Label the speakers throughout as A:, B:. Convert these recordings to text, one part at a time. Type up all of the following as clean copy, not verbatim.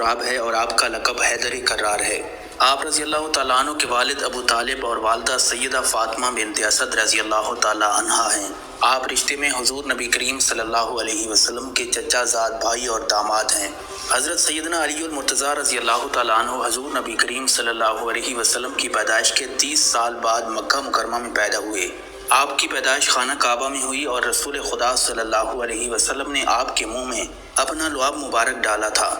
A: تراب ہے اور آپ کا لقب حیدر کرار ہے۔ آپ رضی اللہ تعالیٰ عنہ کے والد ابو طالب اور والدہ سیدہ فاطمہ بنت اسد رضی اللہ تعالیٰ عنہا ہیں۔ آپ رشتے میں حضور نبی کریم صلی اللہ علیہ وسلم کے چچا زاد بھائی اور داماد ہیں۔ حضرت سیدنا علی المرتضیٰ رضی اللہ تعالیٰ عنہ حضور نبی کریم صلی اللہ علیہ وسلم کی پیدائش کے 30 سال بعد مکہ مکرمہ میں پیدا ہوئے۔ آپ کی پیدائش خانہ کعبہ میں ہوئی اور رسول خدا صلی اللہ علیہ وسلم نے آپ کے منہ میں اپنا لعاب مبارک ڈالا تھا۔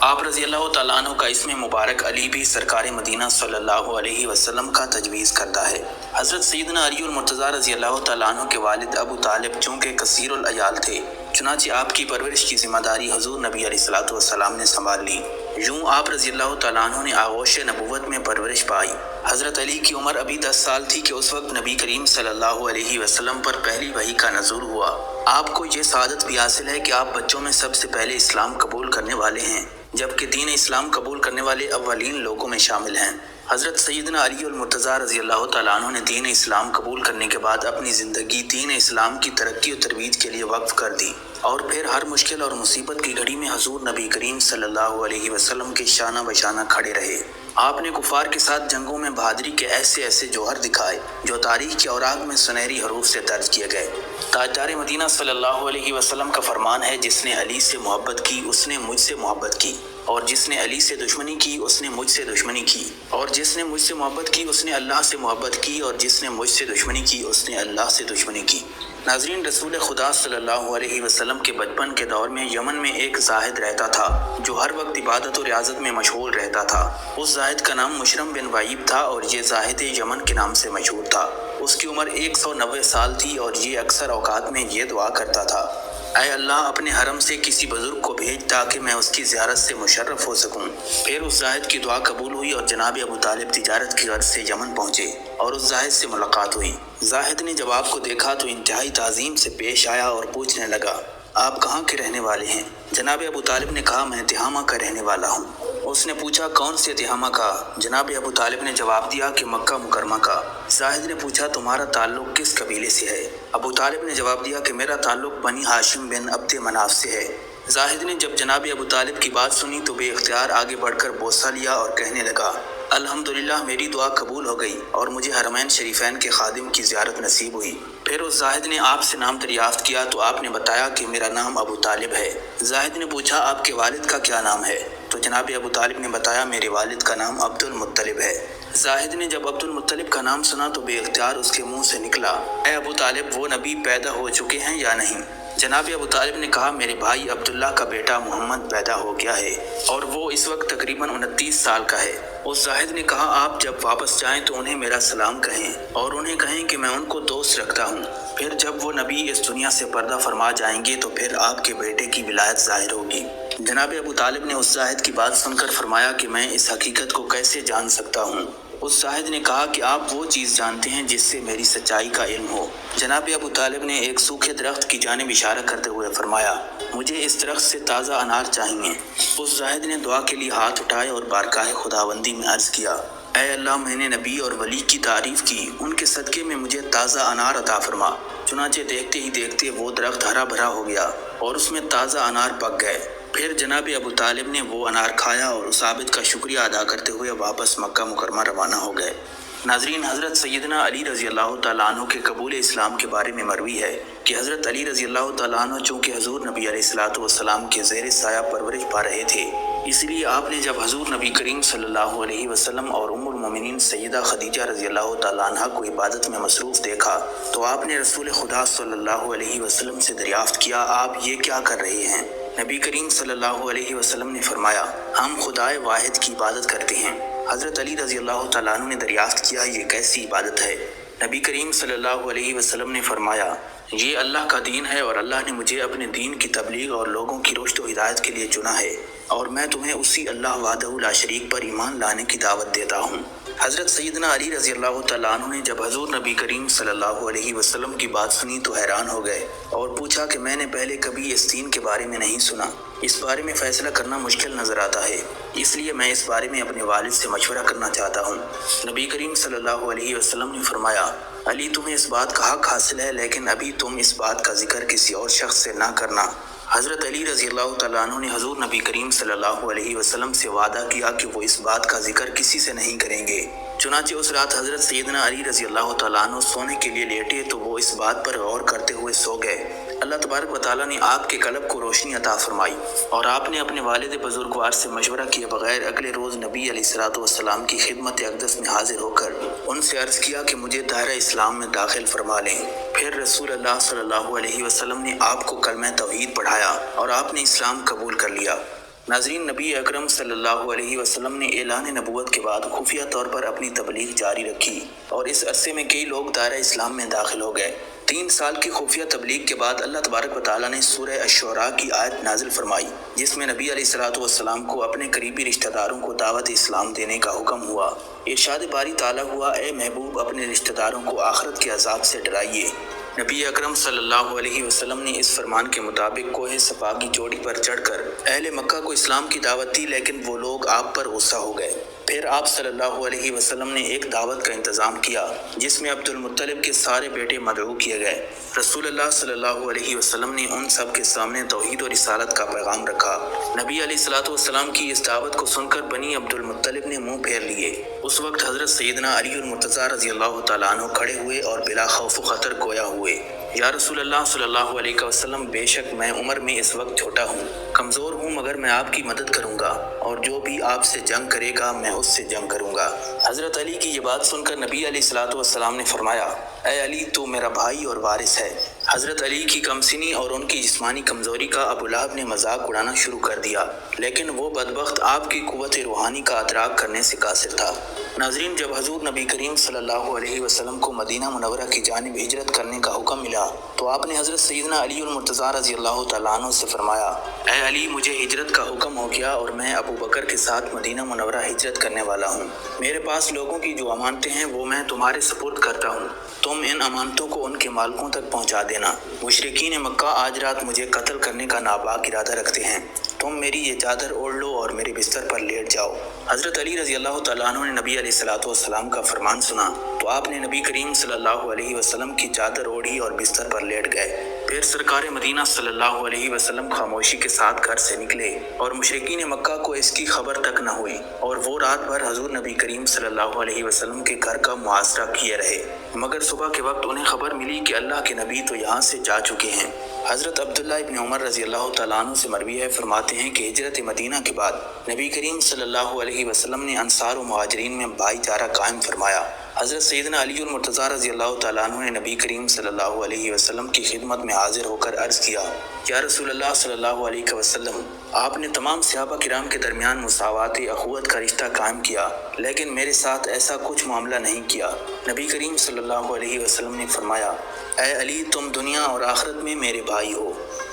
A: آپ رضی اللہ تعالیٰ عنہ کا اسم مبارک علی بھی سرکار مدینہ صلی اللہ علیہ وسلم کا تجویز کردہ ہے۔ حضرت سیدنا علی المرتضیٰ رضی اللہ تعالیٰ عنہ کے والد ابو طالب چونکہ کثیر العیال تھے، چنانچہ آپ کی پرورش کی ذمہ داری حضور نبی علیہ الصلوۃ والسلام نے سنبھال لی۔ یوں آپ رضی اللہ تعالیٰ عنہ نے آغوش نبوت میں پرورش پائی۔ حضرت علی کی عمر ابھی 10 سال تھی کہ اس وقت نبی کریم صلی اللہ علیہ وسلم پر پہلی وحی کا نزول ہوا۔ آپ کو یہ سعادت بھی حاصل ہے کہ آپ بچوں میں سب سے پہلے اسلام قبول کرنے والے ہیں، جبکہ دین اسلام قبول کرنے والے اولین لوگوں میں شامل ہیں۔ حضرت سیدنا علی المرتضیٰ رضی اللہ تعالیٰ عنہ نے دین اسلام قبول کرنے کے بعد اپنی زندگی دین اسلام کی ترقی و ترویج کے لیے وقف کر دی، اور پھر ہر مشکل اور مصیبت کی گھڑی میں حضور نبی کریم صلی اللہ علیہ وسلم کے شانہ بشانہ کھڑے رہے۔ آپ نے کفار کے ساتھ جنگوں میں بہادری کے ایسے ایسے جوہر دکھائے جو تاریخ کے اوراق میں سنہری حروف سے درج کیے گئے۔ تاجدار مدینہ صلی اللہ علیہ وسلم کا فرمان ہے، جس نے علی سے محبت کی اس نے مجھ سے محبت کی، اور جس نے علی سے دشمنی کی اس نے مجھ سے دشمنی کی، اور جس نے مجھ سے محبت کی اس نے اللہ سے محبت کی، اور جس نے مجھ سے دشمنی کی اس نے اللہ سے دشمنی کی۔ ناظرین، رسول خدا صلی اللہ علیہ وسلم کے بچپن کے دور میں یمن میں ایک زاہد رہتا تھا جو ہر وقت عبادت و ریاضت میں مشغول رہتا تھا۔ اس زاہد کا نام مشرم بن وعیب تھا اور یہ زاہد یمن کے نام سے مشہور تھا۔ اس کی عمر 190 سال تھی اور یہ اکثر اوقات میں یہ دعا کرتا تھا، اے اللہ اپنے حرم سے کسی بزرگ کو بھیج تاکہ میں اس کی زیارت سے مشرف ہو سکوں۔ پھر اس زاہد کی دعا قبول ہوئی اور جناب ابو طالب تجارت کی غرض سے یمن پہنچے اور اس زاہد سے ملاقات ہوئی۔ زاہد نے جب آپ کو دیکھا تو انتہائی تعظیم سے پیش آیا اور پوچھنے لگا، آپ کہاں کے رہنے والے ہیں؟ جناب ابو طالب نے کہا، میں تہامہ کا رہنے والا ہوں۔ اس نے پوچھا، کون سے تہامہ کا؟ جناب ابو طالب نے جواب دیا کہ مکہ مکرمہ کا۔ زاہد نے پوچھا، تمہارا تعلق کس قبیلے سے ہے؟ ابو طالب نے جواب دیا کہ میرا تعلق بنی ہاشم بن عبد مناف سے ہے۔ زاہد نے جب جناب ابو طالب کی بات سنی تو بے اختیار آگے بڑھ کر بوسہ لیا اور کہنے لگا، الحمدللہ میری دعا قبول ہو گئی اور مجھے حرمین شریفین کے خادم کی زیارت نصیب ہوئی۔ پھر اس زاہد نے آپ سے نام دریافت کیا تو آپ نے بتایا کہ میرا نام ابو طالب ہے۔ زاہد نے پوچھا، آپ کے والد کا کیا نام ہے؟ تو جناب ابو طالب نے بتایا، میرے والد کا نام عبد المطلب ہے۔ زاہد نے جب عبد المطلب کا نام سنا تو بے اختیار اس کے منہ سے نکلا، اے ابو طالب وہ نبی پیدا ہو چکے ہیں یا نہیں؟ جناب ابو طالب نے کہا، میرے بھائی عبداللہ کا بیٹا محمد پیدا ہو گیا ہے اور وہ اس وقت تقریباً 29 سال کا ہے۔ اس زاہد نے کہا، آپ جب واپس جائیں تو انہیں میرا سلام کہیں اور انہیں کہیں کہ میں ان کو دوست رکھتا ہوں۔ پھر جب وہ نبی اس دنیا سے پردہ فرما جائیں گے تو پھر آپ کے بیٹے کی ولایت ظاہر ہوگی۔ جناب ابو طالب نے اس زاہد کی بات سن کر فرمایا کہ میں اس حقیقت کو کیسے جان سکتا ہوں؟ اس زاہد نے کہا کہ آپ وہ چیز جانتے ہیں جس سے میری سچائی کا علم ہو۔ جناب ابو طالب نے ایک سوکھے درخت کی جانب اشارہ کرتے ہوئے فرمایا، مجھے اس درخت سے تازہ انار چاہیے۔ اس زاہد نے دعا کے لیے ہاتھ اٹھائے اور بارگاہ خداوندی میں عرض کیا، اے اللہ میں نے نبی اور ولی کی تعریف کی، ان کے صدقے میں مجھے تازہ انار عطا فرما۔ چنانچہ دیکھتے ہی دیکھتے وہ درخت ہرا بھرا ہو گیا اور اس میں تازہ انار پک گئے۔ پھر جناب ابو طالب نے وہ انار کھایا اور اس عابد کا شکریہ ادا کرتے ہوئے واپس مکہ مکرمہ روانہ ہو گئے۔ ناظرین، حضرت سیدنا علی رضی اللہ تعالیٰ عنہ کے قبول اسلام کے بارے میں مروی ہے کہ حضرت علی رضی اللہ تعالیٰ عنہ چونکہ حضور نبی علیہ الصلوۃ والسلام کے زیر سایہ پرورش پا رہے تھے، اس لیے آپ نے جب حضور نبی کریم صلی اللہ علیہ وسلم اور ام المومنین سیدہ خدیجہ رضی اللہ تعالیٰ عنہ کو عبادت میں مصروف دیکھا تو آپ نے رسول خدا صلی اللہ علیہ وسلم سے دریافت کیا، آپ یہ کیا کر رہے ہیں؟ نبی کریم صلی اللہ علیہ وسلم نے فرمایا، ہم خدائے واحد کی عبادت کرتے ہیں۔ حضرت علی رضی اللہ تعالیٰ عنہ نے دریافت کیا، یہ کیسی عبادت ہے؟ نبی کریم صلی اللہ علیہ وسلم نے فرمایا، یہ اللہ کا دین ہے اور اللہ نے مجھے اپنے دین کی تبلیغ اور لوگوں کی رشد و ہدایت کے لیے چنا ہے، اور میں تمہیں اسی اللہ وحدہ لا شریک پر ایمان لانے کی دعوت دیتا ہوں۔ حضرت سیدنا علی رضی اللہ تعالیٰ عنہ نے جب حضور نبی کریم صلی اللہ علیہ وسلم کی بات سنی تو حیران ہو گئے اور پوچھا کہ میں نے پہلے کبھی اس دین کے بارے میں نہیں سنا، اس بارے میں فیصلہ کرنا مشکل نظر آتا ہے، اس لیے میں اس بارے میں اپنے والد سے مشورہ کرنا چاہتا ہوں۔ نبی کریم صلی اللہ علیہ وسلم نے فرمایا، علی تمہیں اس بات کا حق حاصل ہے، لیکن ابھی تم اس بات کا ذکر کسی اور شخص سے نہ کرنا حضرت علی رضی اللہ تعالیٰ عنہ نے حضور نبی کریم صلی اللہ علیہ وسلم سے وعدہ کیا کہ وہ اس بات کا ذکر کسی سے نہیں کریں گے۔ چنانچہ اس رات حضرت سیدنا علی رضی اللہ تعالیٰ عنہ سونے کے لیے لیٹے تو وہ اس بات پر غور کرتے ہوئے سو گئے۔ اللہ تبارک و تعالیٰ نے آپ کے قلب کو روشنی عطا فرمائی اور آپ نے اپنے والد بزرگوار سے مشورہ کیے بغیر اگلے روز نبی علیہ الصلوۃ والسلام کی خدمت اقدس میں حاضر ہو کر ان سے عرض کیا کہ مجھے دائرہ اسلام میں داخل فرما لیں۔ پھر رسول اللہ صلی اللہ علیہ وسلم نے آپ کو کلمہ توحید پڑھایا اور آپ نے اسلام قبول کر لیا۔ ناظرین، نبی اکرم صلی اللہ علیہ وسلم نے اعلان نبوت کے بعد خفیہ طور پر اپنی تبلیغ جاری رکھی اور اس عرصے میں کئی لوگ دائرہ اسلام میں داخل ہو گئے۔ 3 سال کی خفیہ تبلیغ کے بعد اللہ تبارک و تعالیٰ نے سورہ الشعراء کی آیت نازل فرمائی جس میں نبی علیہ الصلوۃ والسلام کو اپنے قریبی رشتہ داروں کو دعوت اسلام دینے کا حکم ہوا۔ ارشاد باری تعالیٰ ہوا، اے محبوب اپنے رشتہ داروں کو آخرت کے عذاب سے ڈرائیے۔ نبی اکرم صلی اللہ علیہ وسلم نے اس فرمان کے مطابق کوہ صفا کی چوٹی پر چڑھ کر اہل مکہ کو اسلام کی دعوت دی، لیکن وہ لوگ آپ پر غصہ ہو گئے۔ پھر آپ صلی اللہ علیہ وسلم نے ایک دعوت کا انتظام کیا جس میں عبد المطلب کے سارے بیٹے مدعو کیے گئے۔ رسول اللہ صلی اللہ علیہ وسلم نے ان سب کے سامنے توحید و رسالت کا پیغام رکھا۔ نبی علیہ الصلوۃ والسلام کی اس دعوت کو سن کر بنی عبد المطلب نے منہ پھیر لیے۔ اس وقت حضرت سیدنا علی المرتضیٰ رضی اللہ تعالیٰ عنہ کھڑے ہوئے اور بلا خوف و خطر گویا ہوئے، یا رسول اللہ صلی اللہ علیہ وسلم، بے شک میں عمر میں اس وقت چھوٹا ہوں، کمزور ہوں، مگر میں آپ کی مدد کروں گا اور جو بھی آپ سے جنگ کرے گا میں اس سے جنگ کروں گا۔ حضرت علی کی یہ بات سن کر نبی علیہ الصلوۃ والسلام نے فرمایا، اے علی تو میرا بھائی اور وارث ہے۔ حضرت علی کی کم سنی اور ان کی جسمانی کمزوری کا ابو لہب نے مذاق اڑانا شروع کر دیا، لیکن وہ بدبخت آپ کی قوت روحانی کا ادراک کرنے سے قاصر تھا۔ ناظرین، جب حضور نبی کریم صلی اللہ علیہ وسلم کو مدینہ منورہ کی جانب ہجرت کرنے کا حکم ملا تو آپ نے حضرت سیدنا علی المرتضیٰ رضی اللہ تعالیٰ عنہ سے فرمایا، اے علی مجھے ہجرت کا حکم ہو گیا اور میں ابو بکر کے ساتھ مدینہ منورہ ہجرت کرنے والا ہوں۔ میرے پاس لوگوں کی جو امانتیں ہیں وہ میں تمہارے سپرد کرتا ہوں، تم ان امانتوں کو ان کے مالکوں تک پہنچا دینا۔ مشرکین مکہ آج رات مجھے قتل کرنے کا ناپاک ارادہ رکھتے ہیں، تم میری یہ چادر اوڑھ لو اور میرے بستر پر لیٹ جاؤ۔ حضرت علی رضی اللہ تعالیٰ عنہ نے نبی علیہ الصلوۃ والسلام کا فرمان سنا تو آپ نے نبی کریم صلی اللہ علیہ وسلم کی چادر اوڑھی اور بستر پر لیٹ گئے۔ پھر سرکار مدینہ صلی اللہ علیہ وسلم خاموشی کے ساتھ گھر سے نکلے اور مشرکین مکہ کو اس کی خبر تک نہ ہوئی اور وہ رات بھر حضور نبی کریم صلی اللہ علیہ وسلم کے گھر کا محاصرہ کیے رہے، مگر صبح کے وقت انہیں خبر ملی کہ اللہ کے نبی تو یہاں سے جا چکے ہیں۔ حضرت عبداللہ ابن عمر رضی اللہ تعالیٰ عنہ سے مروی ہے، فرماتے ہیں کہ ہجرت مدینہ کے بعد نبی کریم صلی اللہ علیہ وسلم نے انصار و مہاجرین میں بھائی چارہ قائم فرمایا۔ حضرت سیدنا علی المرتضیٰ رضی اللہ تعالیٰ عنہ نے نبی کریم صلی اللہ علیہ وسلم کی خدمت میں حاضر ہو کر عرض کیا، یا رسول اللہ صلی اللہ علیہ وسلم، آپ نے تمام صحابہ کرام کے درمیان مساوات اخوت کا رشتہ قائم کیا، لیکن میرے ساتھ ایسا کچھ معاملہ نہیں کیا۔ نبی کریم صلی اللہ علیہ وسلم نے فرمایا، اے علی تم دنیا اور آخرت میں میرے بھائی ہو۔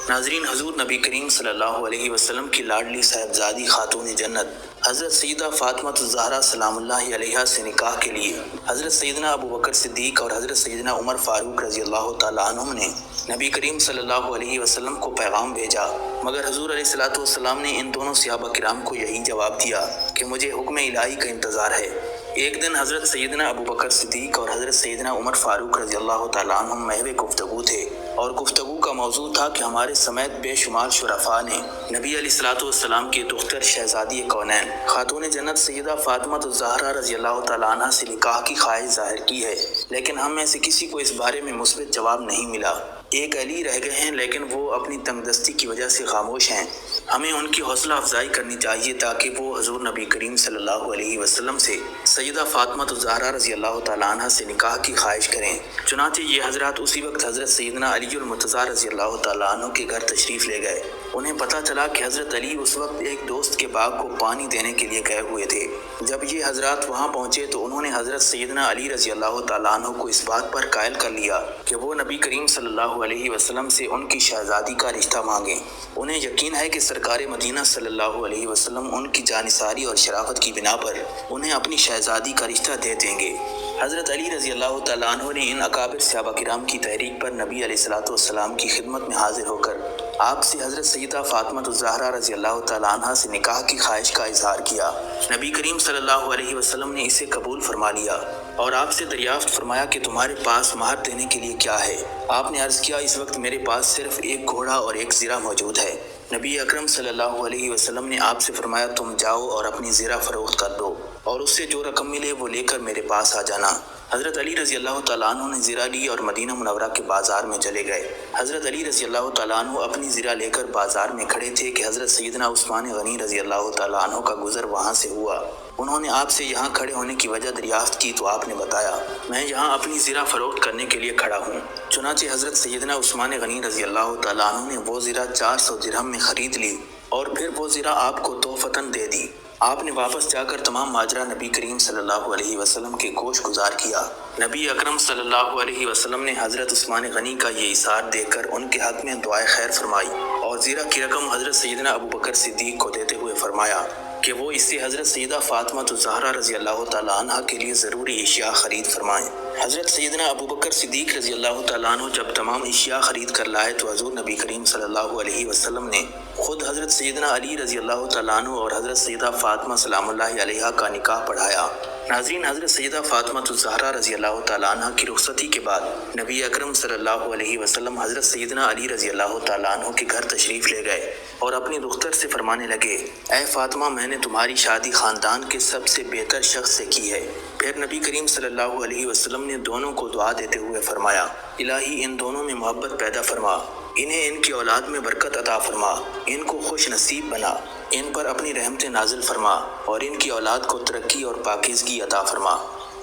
A: ناظرین، حضور نبی کریم صلی اللہ علیہ وسلم کی لاڈلی صاحبزادی خاتون جنت حضرت سیدہ فاطمہ الزہرا سلام اللہ علیہا سے نکاح کے لیے حضرت سیدنا ابو بکر صدیق اور حضرت سیدنا عمر فاروق رضی اللہ تعالیٰ عنہ نے نبی کریم صلی اللہ علیہ وسلم کو پیغام بھیجا، مگر حضور علیہ الصلوۃ والسلام نے ان دونوں صحابہ کرام کو یہی جواب دیا کہ مجھے حکم الہی کا انتظار ہے۔ ایک دن حضرت سیدنا ابو بکر صدیق اور حضرت سیدنا عمر فاروق رضی اللہ تعالیٰ عنہ محو گفتگو تھے اور گفتگو کا موضوع تھا کہ ہمارے سمیت بے شمار شرفاء نے نبی علیہ الصلوۃ والسلام کی دختر شہزادی کونین خاتون جنت سیدہ فاطمہ الزہرا رضی اللہ تعالیٰ عنہ سے نکاح کی خواہش ظاہر کی ہے، لیکن ہم میں سے کسی کو اس بارے میں مثبت جواب نہیں ملا۔ ایک علی رہ گئے ہیں، لیکن وہ اپنی تنگ دستی کی وجہ سے خاموش ہیں۔ ہمیں ان کی حوصلہ افزائی کرنی چاہیے تاکہ وہ حضور نبی کریم صلی اللہ علیہ وسلم سے سیدہ فاطمہ الزہرا رضی اللہ تعالیٰ عنہ سے نکاح کی خواہش کریں۔ چنانچہ یہ حضرات اسی وقت حضرت سیدنا علی المرتضیٰ رضی اللہ تعالیٰ عنہ کے گھر تشریف لے گئے۔ انہیں پتہ چلا کہ حضرت علی اس وقت ایک دوست کے باغ کو پانی دینے کے لیے گئے ہوئے تھے۔ جب یہ حضرات وہاں پہنچے تو انہوں نے حضرت سیدنا علی رضی اللہ تعالیٰ عنہ کو اس بات پر قائل کر لیا کہ وہ نبی کریم صلی اللہ علیہ وسلم سے ان کی شہزادی کا رشتہ مانگیں۔ انہیں یقین ہے کہ سرکار مدینہ صلی اللہ علیہ وسلم ان کی جانثاری اور شرافت کی بنا پر انہیں اپنی شہزادی کا رشتہ دے دیں گے۔ حضرت علی رضی اللہ تعالیٰ عنہ نے ان اکابر صحابہ کرام کی تحریک پر نبی علیہ الصلوۃ والسلام کی خدمت میں حاضر ہو کر آپ سے حضرت سیدہ فاطمہ الزہرا رضی اللہ تعالیٰ عنہ سے نکاح کی خواہش کا اظہار کیا۔ نبی کریم صلی اللہ علیہ وسلم نے اسے قبول فرما لیا اور آپ سے دریافت فرمایا کہ تمہارے پاس مہر دینے کے لیے کیا ہے؟ آپ نے عرض کیا، اس وقت میرے پاس صرف ایک گھوڑا اور ایک زرہ موجود ہے۔ نبی اکرم صلی اللہ علیہ وسلم نے آپ سے فرمایا، تم جاؤ اور اپنی زرہ فروخت کر دو اور اس سے جو رقم ملے وہ لے کر میرے پاس آ جانا۔ حضرت علی رضی اللہ تعالیٰ عنہ نے زرہ لی اور مدینہ منورہ کے بازار میں چلے گئے۔ حضرت علی رضی اللہ تعالیٰ عنہ اپنی زرہ لے کر بازار میں کھڑے تھے کہ حضرت سیدنا عثمان غنی رضی اللہ تعالیٰ عنہ کا گزر وہاں سے ہوا۔ انہوں نے آپ سے یہاں کھڑے ہونے کی وجہ دریافت کی تو آپ نے بتایا، میں یہاں اپنی زرہ فروخت کرنے کے لیے کھڑا ہوں۔ چنانچہ حضرت سیدنا عثمان غنی رضی اللہ تعالیٰ عنہ نے وہ زرہ 400 درہم میں خرید لی اور پھر وہ زرہ آپ کو تحفتاً دے دی۔ آپ نے واپس جا کر تمام ماجرا نبی کریم صلی اللہ علیہ وسلم کے گوش گزار کیا۔ نبی اکرم صلی اللہ علیہ وسلم نے حضرت عثمان غنی کا یہ اظہار دیکھ کر ان کے حق میں دعائے خیر فرمائی اور زرہ کی رقم حضرت سیدنا ابو بکر صدیق کو دیتے ہوئے فرمایا کہ وہ اس سے حضرت سیدہ فاطمہ الزہرا رضی اللہ تعالیٰ عنہ کے لیے ضروری اشیاء خرید فرمائیں۔ حضرت سیدنا ابو بکر صدیق رضی اللہ تعالیٰ عنہ جب تمام اشیاء خرید کر لائے تو حضور نبی کریم صلی اللہ علیہ وسلم نے خود حضرت سیدنا علی رضی اللہ تعالیٰ عنہ اور حضرت سیدہ فاطمہ سلام اللہ علیہا کا نکاح پڑھایا۔ ناظرین، حضرت سیدہ فاطمہ الزہرا رضی اللہ تعالیٰ عنہ کی رخصتی کے بعد نبی اکرم صلی اللہ علیہ وسلم حضرت سیدنا علی رضی اللہ تعالیٰ عنہ کے گھر تشریف لے گئے اور اپنی دختر سے فرمانے لگے، اے فاطمہ، میں نے تمہاری شادی خاندان کے سب سے بہتر شخص سے کی ہے۔ پھر نبی کریم صلی اللہ علیہ وسلم نے دونوں کو دعا دیتے ہوئے فرمایا، الہی ان دونوں میں محبت پیدا فرما، انہیں ان کی اولاد میں برکت عطا فرما، ان کو خوش نصیب بنا، ان پر اپنی رحمتیں نازل فرما اور ان کی اولاد کو ترقی اور پاکیزگی عطا فرما۔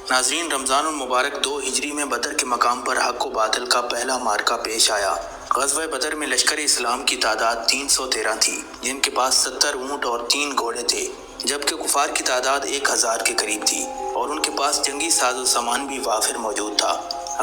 A: ناظرین، رمضان المبارک 2 ہجری میں بدر کے مقام پر حق و باطل کا پہلا معرکہ پیش آیا۔ غزوہ بدر میں لشکر اسلام کی تعداد 313 تھی، جن کے پاس 70 اونٹ اور 3 گھوڑے تھے، جبکہ کفار کی تعداد 1000 کے قریب تھی اور ان کے پاس جنگی ساز و سامان بھی وافر موجود تھا۔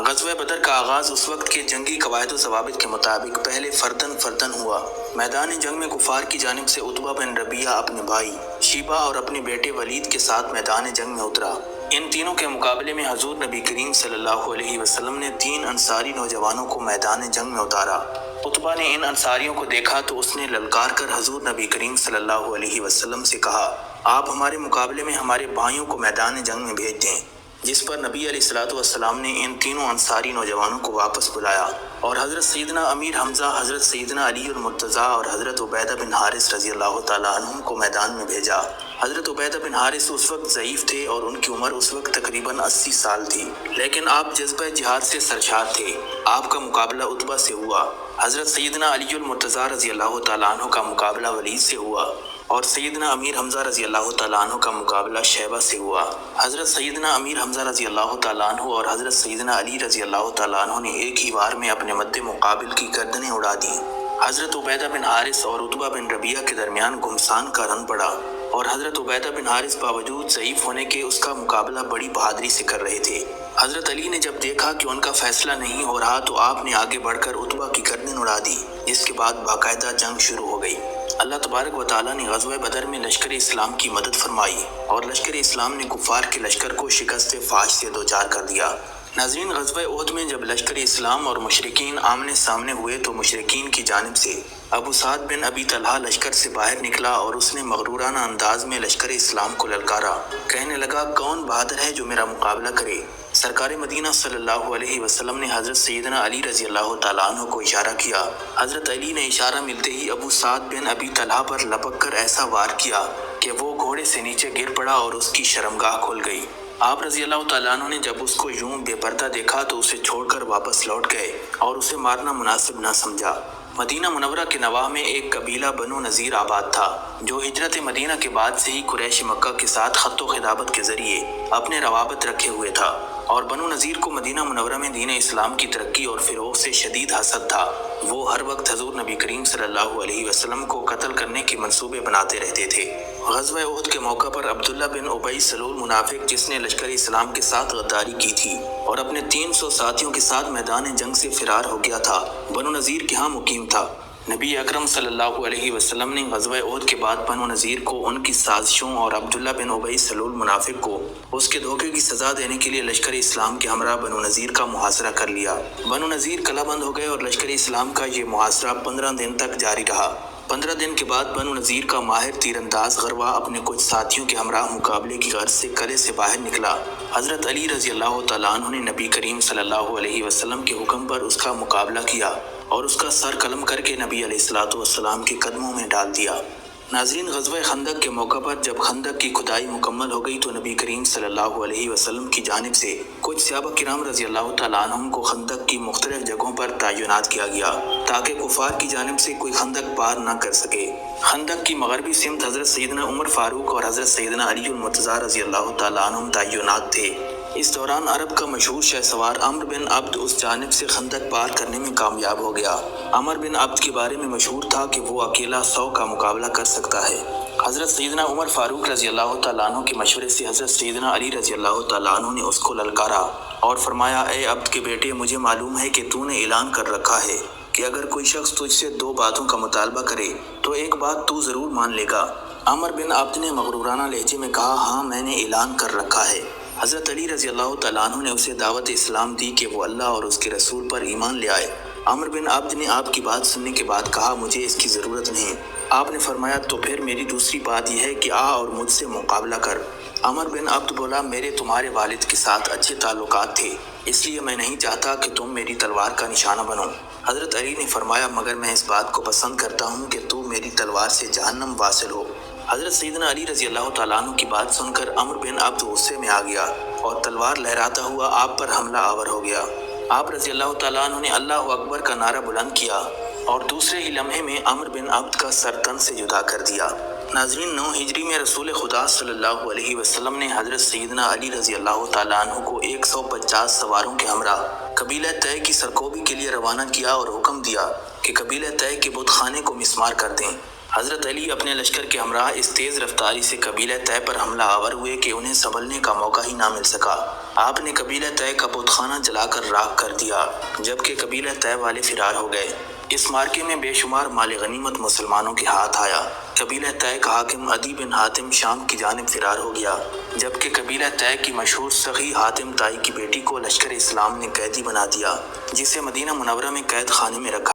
A: غزوہ بدر کا آغاز اس وقت کے جنگی قواعد و ضوابط کے مطابق پہلے فردن ہوا۔ میدان جنگ میں کفار کی جانب سے عتبہ بن ربیعہ اپنے بھائی شیبہ اور اپنے بیٹے ولید کے ساتھ میدان جنگ میں اترا۔ ان تینوں کے مقابلے میں حضور نبی کریم صلی اللہ علیہ وسلم نے 3 انصاری نوجوانوں کو میدان جنگ میں اتارا۔ عتبہ نے ان انصاریوں کو دیکھا تو اس نے للکار کر حضور نبی کریم صلی اللہ علیہ وسلم سے کہا، آپ ہمارے مقابلے میں ہمارے بھائیوں کو میدان جنگ میں بھیج دیں، جس پر نبی علیہ الصلوۃ والسلام نے ان تینوں انصاری نوجوانوں کو واپس بلایا اور حضرت سیدنا امیر حمزہ، حضرت سیدنا علی المرتضیٰ اور حضرت عبیدہ بن حارث رضی اللہ تعالیٰ عنہم کو میدان میں بھیجا۔ حضرت عبیدہ بن حارث اس وقت ضعیف تھے اور ان کی عمر اس وقت تقریباً 80 سال تھی، لیکن آپ جذبہ جہاد سے سرشار تھے۔ آپ کا مقابلہ عتبہ سے ہوا۔ حضرت سیدنا علی المرتضیٰ رضی اللہ تعالیٰ عنہ کا مقابلہ ولید سے ہوا اور سیدنا امیر حمزہ رضی اللہ تعالیٰ عنہ کا مقابلہ شیبہ سے ہوا۔ حضرت سیدنا امیر حمزہ رضی اللہ تعالیٰ عنہ اور حضرت سیدنا علی رضی اللہ تعالیٰ عنہ نے ایک ہی وار میں اپنے مد مقابل کی گردنیں اڑا دیں۔ حضرت عبیدہ بن حارث اور عتبہ بن ربیعہ کے درمیان گھمسان کا رن پڑا اور حضرت عبیدہ بن حارث باوجود ضعیف ہونے کے اس کا مقابلہ بڑی بہادری سے کر رہے تھے۔ حضرت علی نے جب دیکھا کہ ان کا فیصلہ نہیں ہو رہا تو آپ نے آگے بڑھ کر عتبہ کی گردن اڑا دی، جس کے بعد باقاعدہ جنگ شروع ہو گئی۔ اللہ تبارک و تعالیٰ نے غزوہ بدر میں لشکر اسلام کی مدد فرمائی اور لشکر اسلام نے کفار کے لشکر کو شکست فاش سے دوچار کر دیا۔ ناظرین، غزوہ احد میں جب لشکر اسلام اور مشرکین آمنے سامنے ہوئے تو مشرکین کی جانب سے ابو سعد بن ابی طلحہ لشکر سے باہر نکلا اور اس نے مغرورانہ انداز میں لشکر اسلام کو للکارا، کہنے لگا، کون بہادر ہے جو میرا مقابلہ کرے؟ سرکار مدینہ صلی اللہ علیہ وسلم نے حضرت سیدنا علی رضی اللہ تعالیٰ عنہ کو اشارہ کیا۔ حضرت علی نے اشارہ ملتے ہی ابو سعد بن ابی طلحہ پر لپک کر ایسا وار کیا کہ وہ گھوڑے سے نیچے گر پڑا اور اس کی شرمگاہ کھل گئی۔ آپ رضی اللہ تعالیٰ عنہ نے جب اس کو یوں بے پردہ دیکھا تو اسے چھوڑ کر واپس لوٹ گئے اور اسے مارنا مناسب نہ سمجھا۔ مدینہ منورہ کے نواح میں ایک قبیلہ بنو نذیر آباد تھا، جو ہجرت مدینہ کے بعد سے ہی قریش مکہ کے ساتھ خط و خطابت کے ذریعے اپنے روابط رکھے ہوئے تھا، اور بنو نذیر کو مدینہ منورہ میں دین اسلام کی ترقی اور فروغ سے شدید حسد تھا۔ وہ ہر وقت حضور نبی کریم صلی اللہ علیہ وسلم کو قتل کرنے کے منصوبے بناتے رہتے تھے۔ غزوہ احد کے موقع پر عبداللہ بن ابی سلول منافق، جس نے لشکر اسلام کے ساتھ غداری کی تھی اور اپنے 300 ساتھیوں کے ساتھ میدان جنگ سے فرار ہو گیا تھا، بنو نذیر کے ہاں مقیم تھا۔ نبی اکرم صلی اللہ علیہ وسلم نے غزوہ احد کے بعد بنو نذیر کو ان کی سازشوں اور عبداللہ بن ابی سلول منافق کو اس کے دھوکے کی سزا دینے کے لیے لشکر اسلام کے ہمراہ بنو نذیر کا محاصرہ کر لیا۔ بنو نذیر قلعہ بند ہو گئے اور لشکر اسلام کا یہ محاصرہ 15 دن تک جاری رہا۔ 15 دن کے بعد بنو نذیر کا ماہر تیر انداز غروا اپنے کچھ ساتھیوں کے ہمراہ مقابلے کی غرض سے قلعے سے باہر نکلا۔ حضرت علی رضی اللہ تعالیٰ عنہ نے نبی کریم صلی اللہ علیہ وسلم کے حکم پر اس کا مقابلہ کیا اور اس کا سر قلم کر کے نبی علیہ الصلوۃ والسلام کے قدموں میں ڈال دیا۔ ناظرین، غزوہ خندق کے موقع پر جب خندق کی کھدائی مکمل ہو گئی تو نبی کریم صلی اللہ علیہ وسلم کی جانب سے کچھ صحابہ کرام رضی اللہ تعالیٰ عنہم کو خندق کی مختلف جگہوں پر تعینات کیا گیا تاکہ کفار کی جانب سے کوئی خندق پار نہ کر سکے۔ خندق کی مغربی سمت حضرت سیدنا عمر فاروق اور حضرت سیدنا علی المرتضیٰ رضی اللہ تعالیٰ عنہم تعینات تھے۔ اس دوران عرب کا مشہور شہ سوار عمرو بن عبد اس جانب سے خندق پار کرنے میں کامیاب ہو گیا۔ عمرو بن عبد کے بارے میں مشہور تھا کہ وہ اکیلا 100 کا مقابلہ کر سکتا ہے۔ حضرت سیدنا عمر فاروق رضی اللہ تعالیٰ عنہ کے مشورے سے حضرت سیدنا علی رضی اللہ تعالیٰ عنہ نے اس کو للکارا اور فرمایا، اے عبد کے بیٹے، مجھے معلوم ہے کہ تو نے اعلان کر رکھا ہے کہ اگر کوئی شخص تجھ سے 2 باتوں کا مطالبہ کرے تو ایک بات تو ضرور مان لے گا۔ عمرو بن عبد نے مغرورانہ لہجے میں کہا، ہاں، میں نے اعلان کر رکھا ہے۔ حضرت علی رضی اللہ تعالیٰ عنہ نے اسے دعوت اسلام دی کہ وہ اللہ اور اس کے رسول پر ایمان لے آئے۔ عمرو بن عبد نے آپ کی بات سننے کے بعد کہا، مجھے اس کی ضرورت نہیں۔ آپ نے فرمایا، تو پھر میری دوسری بات یہ ہے کہ آ اور مجھ سے مقابلہ کر۔ عمرو بن عبد بولا، میرے تمہارے والد کے ساتھ اچھے تعلقات تھے، اس لیے میں نہیں چاہتا کہ تم میری تلوار کا نشانہ بنو۔ حضرت علی نے فرمایا، مگر میں اس بات کو پسند کرتا ہوں کہ تو میری تلوار سے جہنم واصل ہو۔ حضرت سیدنا علی رضی اللہ تعالیٰ عنہ کی بات سن کر عمرو بن عبد غصے میں آ گیا اور تلوار لہراتا ہوا آپ پر حملہ آور ہو گیا۔ آپ رضی اللہ تعالیٰ عنہ نے اللہ اکبر کا نعرہ بلند کیا اور دوسرے ہی لمحے میں عمرو بن عبد کا سر تن سے جدا کر دیا۔ ناظرین، 9 ہجری میں رسول خدا صلی اللہ علیہ وسلم نے حضرت سیدنا علی رضی اللہ تعالیٰ عنہ کو 150 سواروں کے ہمراہ قبیلہ طے کی سرکوبی کے لیے روانہ کیا اور حکم دیا کہ قبیلہ طے کے بت خانے کو مسمار کر دیں۔ حضرت علی اپنے لشکر کے ہمراہ اس تیز رفتاری سے قبیلہ طے پر حملہ آور ہوئے کہ انہیں سنبھلنے کا موقع ہی نہ مل سکا۔ آپ نے قبیلہ طے کا بت خانہ جلا کر راکھ کر دیا، جبکہ قبیلہ طے والے فرار ہو گئے۔ اس مارکے میں بے شمار مال غنیمت مسلمانوں کے ہاتھ آیا۔ قبیلہ طے کا حاکم عدی بن حاتم شام کی جانب فرار ہو گیا، جبکہ قبیلہ طے کی مشہور سخی حاتم طائی کی بیٹی کو لشکر اسلام نے قیدی بنا دیا، جسے مدینہ منورہ میں قید خانے میں رکھا